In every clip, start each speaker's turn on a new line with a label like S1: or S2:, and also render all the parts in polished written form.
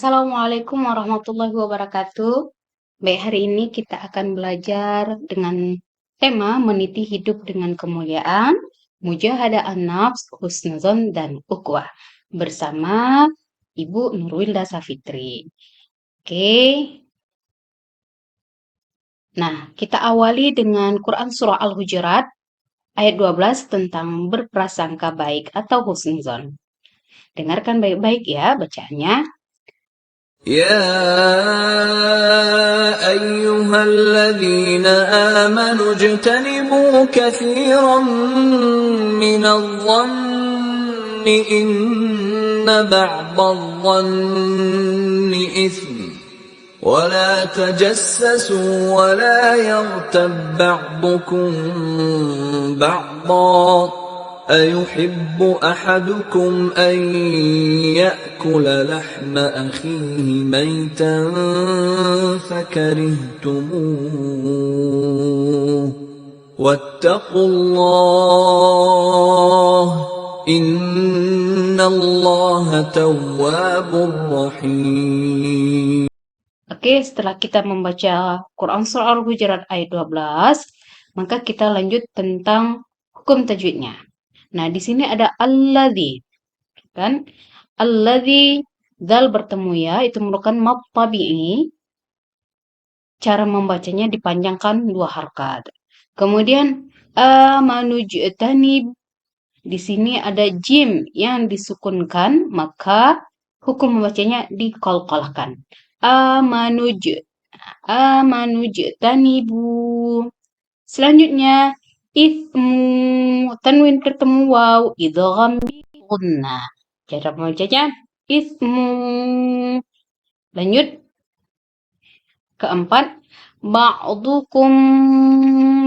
S1: Assalamualaikum warahmatullahi wabarakatuh. Baik, hari ini kita akan belajar dengan tema meniti hidup dengan kemuliaan, mujahadah an-nafs, husnuzon, dan ukhuwah bersama Ibu Nurwilda Safitri. Oke. Nah, kita awali dengan Quran Surah Al-Hujurat ayat 12 tentang berprasangka baik atau husnuzon. Dengarkan baik-baik ya bacaannya.
S2: يا أيها الذين آمنوا اجتنبوا كثيرا من الظن إن بعض الظن إثم ولا تجسسوا ولا يغتب بعضكم بعضا أيحب أحدكم أن يأكل لحم أخيه ميتا فكرهتموه واتقوا الله إن الله تواب رحيم.
S1: Oke, setelah kita membaca Quran Surah Al-Hujurat ayat 12, maka kita lanjut tentang hukum tajwidnya. Nah, di sini ada alladzi, kan? Alladzi, dal bertemu ya, itu merupakan mad tabi'i. Cara membacanya dipanjangkan 2 harakat. Kemudian amanujtanib, di sini ada jim yang disukunkan, maka hukum membacanya diqalqalkan. Amanujtanibu. Selanjutnya ismu, tanwin ketemu waw, idgham bi gunnah. Cara membacanya ismu. Lanjut keempat, ba'dukum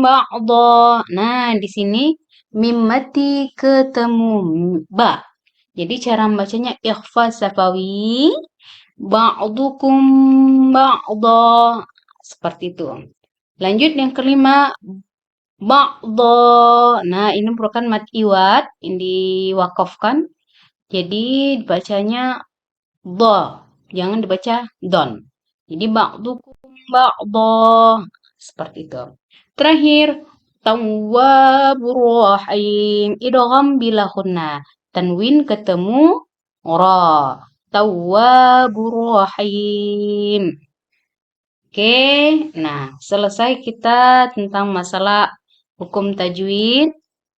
S1: ba'dha. Nah, di sini mim mati ketemu ba. Jadi cara membacanya ikhfa safawi, ba'dukum ba'dha. Seperti itu. Lanjut yang kelima, ba'dha. Nah, ini merupakan mad iwad yang diwakafkan. Jadi dibacanya dha, jangan dibaca don. Jadi ba'dukum ba'dha. Seperti itu. Terakhir, tawwabur rahim, idgham bila hunna. Tanwin ketemu ra. Tawwabur rahim. Oke, nah selesai kita tentang masalah hukum tajwid.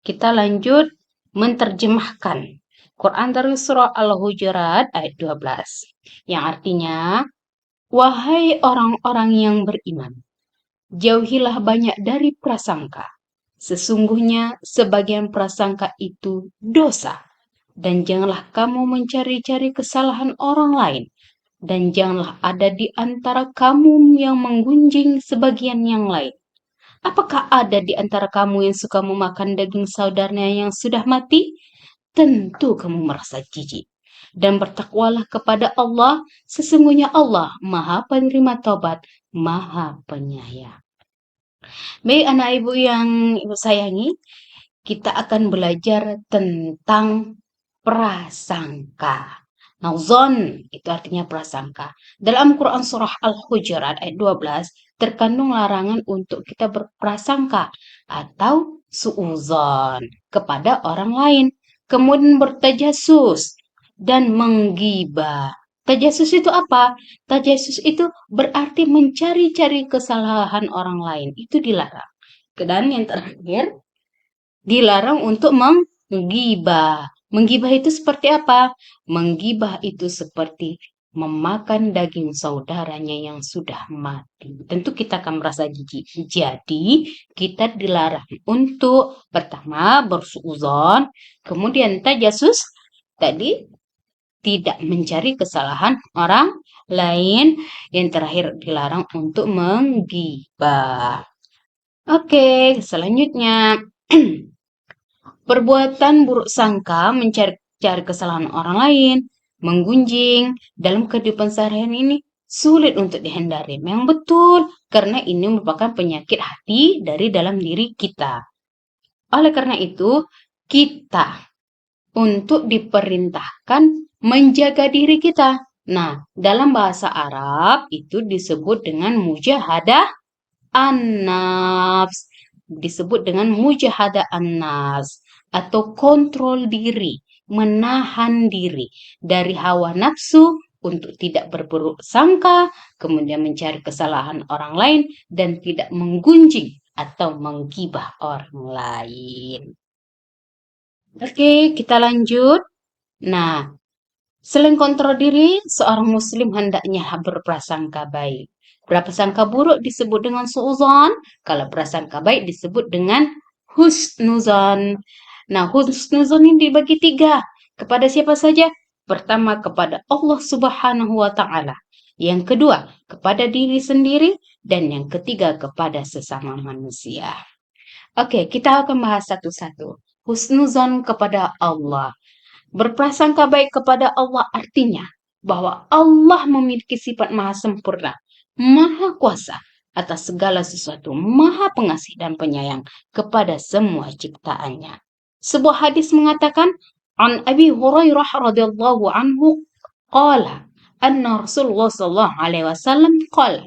S1: Kita lanjut menterjemahkan Quran dari surah Al-Hujurat ayat 12. Yang artinya, wahai orang-orang yang beriman, jauhilah banyak dari prasangka. Sesungguhnya sebagian prasangka itu dosa. Dan janganlah kamu mencari-cari kesalahan orang lain. Dan janganlah ada di antara kamu yang menggunjing sebagian yang lain. Apakah ada di antara kamu yang suka memakan daging saudaranya yang sudah mati? Tentu kamu merasa jijik. Dan bertakwalah kepada Allah, sesungguhnya Allah Maha Penerima Taubat, Maha Penyayang. Baik anak ibu yang ibu sayangi, kita akan belajar tentang prasangka. Nah, zon itu artinya prasangka. Dalam Quran Surah Al-Hujurat ayat 12, terkandung larangan untuk kita berprasangka atau suuzon kepada orang lain. Kemudian bertajasus dan menggibah. Tajasus itu apa? Tajasus itu berarti mencari-cari kesalahan orang lain. Itu dilarang. Dan yang terakhir, dilarang untuk menggibah. Menggibah itu seperti apa? Menggibah itu seperti memakan daging saudaranya yang sudah mati. Tentu kita akan merasa jijik. Jadi, kita dilarang untuk pertama bersuuzon, kemudian tajasus, tadi tidak mencari kesalahan orang lain, yang terakhir dilarang untuk menggibah. Oke, selanjutnya perbuatan buruk sangka, mencari kesalahan orang lain, menggunjing dalam kehidupan sehari-hari ini sulit untuk dihindari. Memang betul, karena ini merupakan penyakit hati dari dalam diri kita. Oleh karena itu, kita untuk diperintahkan menjaga diri kita. Nah, dalam bahasa Arab itu disebut dengan mujahadah an-nafs. Disebut dengan mujahadah an-nafs atau kontrol diri, menahan diri dari hawa nafsu untuk tidak berburuk sangka, kemudian mencari kesalahan orang lain dan tidak menggunjing atau menggibah orang lain. Oke, kita lanjut. Nah, selain kontrol diri, seorang muslim hendaknya berprasangka baik. Prasangka buruk disebut dengan suuzon, kalau prasangka baik disebut dengan husnuzon. Nah, husnuzon ini dibagi tiga. Kepada siapa saja? Pertama, kepada Allah Subhanahu wa Ta'ala. Yang kedua, kepada diri sendiri. Dan yang ketiga, kepada sesama manusia. Oke, kita akan bahas satu-satu. Husnuzon kepada Allah. Berprasangka baik kepada Allah artinya bahwa Allah memiliki sifat maha sempurna, maha kuasa atas segala sesuatu, maha pengasih dan penyayang kepada semua ciptaannya. Sebuah hadis mengatakan, An Abi Hurairah radhiyallahu anhu qala anna Rasulullah sallallahu alaihi wasallam qala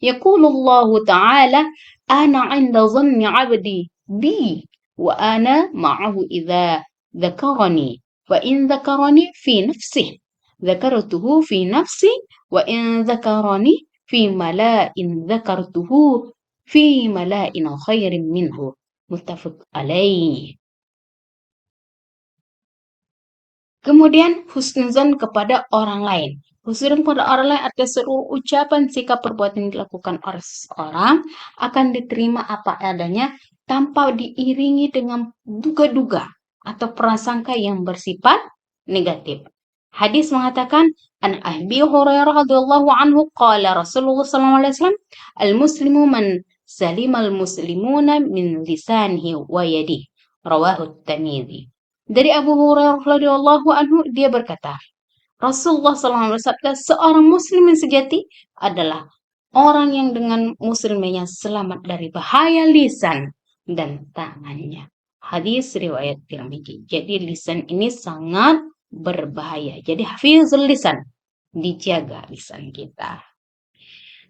S1: yaqulullahu ta'ala ana 'inda dhanni 'abdi bi wa ana ma'ahu idza dzakarani وإن ذكرني في نفسه ذكرته في نفسي وإن ذكرني في ملاء ذكرته في ملاء خير منه متفق عليه. Kemudian husnuzon kepada orang lain. Husnuzon kepada orang lain artinya seluruh ucapan, sikap, perbuatan yang dilakukan oleh seseorang akan diterima apa adanya tanpa diiringi dengan duga-duga atau prasangka yang bersifat negatif. Hadis mengatakan, An Abi Hurairah radhiyallahu anhu qala Rasulullah sallallahu alaihi wasallam, al-muslimu man salimal muslimuna min lisanihi wa yadihi. Rawahu Tirmidzi. Dari Abu Hurairah radhiyallahu anhu dia berkata, Rasulullah SAW bersabda, seorang muslim yang sejati adalah orang yang dengan muslimnya selamat dari bahaya lisan dan tangannya. Hadis riwayat Tirmidzi. Jadi lisan ini sangat berbahaya. Jadi hafizul lisan, dijaga lisan kita.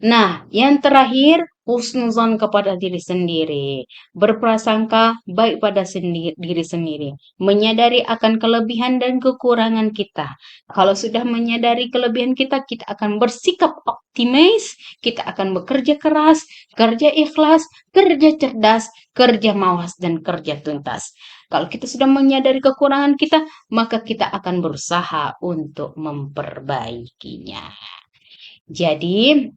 S1: Nah, yang terakhir, husnuzon kepada diri sendiri. Berprasangka baik pada diri sendiri. Menyadari akan kelebihan dan kekurangan kita. Kalau sudah menyadari kelebihan kita, kita akan bersikap optimis. Kita akan bekerja keras, kerja ikhlas, kerja cerdas, kerja mawas, dan kerja tuntas. Kalau kita sudah menyadari kekurangan kita, maka kita akan berusaha untuk memperbaikinya. Jadi,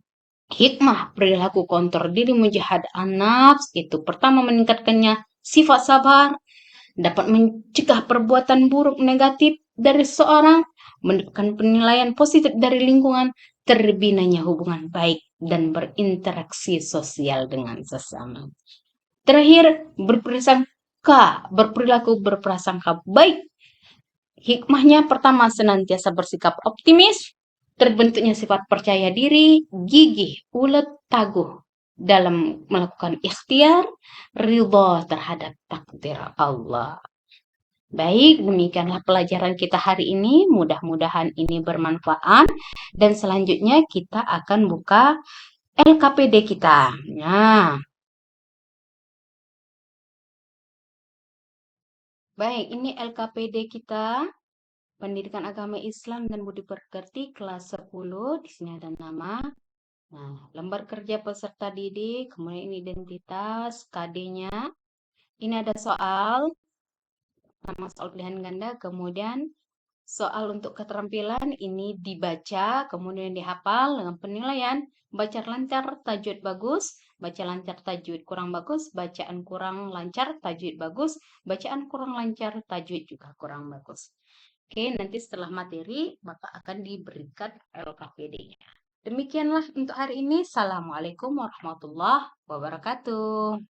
S1: hikmah perilaku kontrol diri mujahadah an-nafs itu pertama meningkatkannya sifat sabar, dapat mencegah perbuatan buruk negatif dari seseorang, mendapatkan penilaian positif dari lingkungan, terbinanya hubungan baik dan berinteraksi sosial dengan sesama. Terakhir, berperilaku berprasangka baik. Hikmahnya pertama senantiasa bersikap optimis, terbentuknya sifat percaya diri, gigih, ulet, tangguh dalam melakukan ikhtiar, ridha terhadap takdir Allah. Baik, demikianlah pelajaran kita hari ini. Mudah-mudahan ini bermanfaat. Dan selanjutnya kita akan buka LKPD kita. Nah, baik, ini LKPD kita. Pendidikan Agama Islam dan Budi Pekerti kelas 10. Di sini ada nama. Nah, lembar kerja peserta didik, kemudian ini identitas, KD-nya. Ini ada soal, nama soal pilihan ganda, kemudian soal untuk keterampilan ini dibaca, kemudian dihafal dengan penilaian baca lancar, tajwid bagus, baca lancar, tajwid kurang bagus, bacaan kurang lancar, tajwid bagus, bacaan kurang lancar, tajwid juga kurang bagus. Oke, nanti setelah materi maka akan diberikan LKPD-nya. Demikianlah untuk hari ini. Assalamualaikum warahmatullahi wabarakatuh.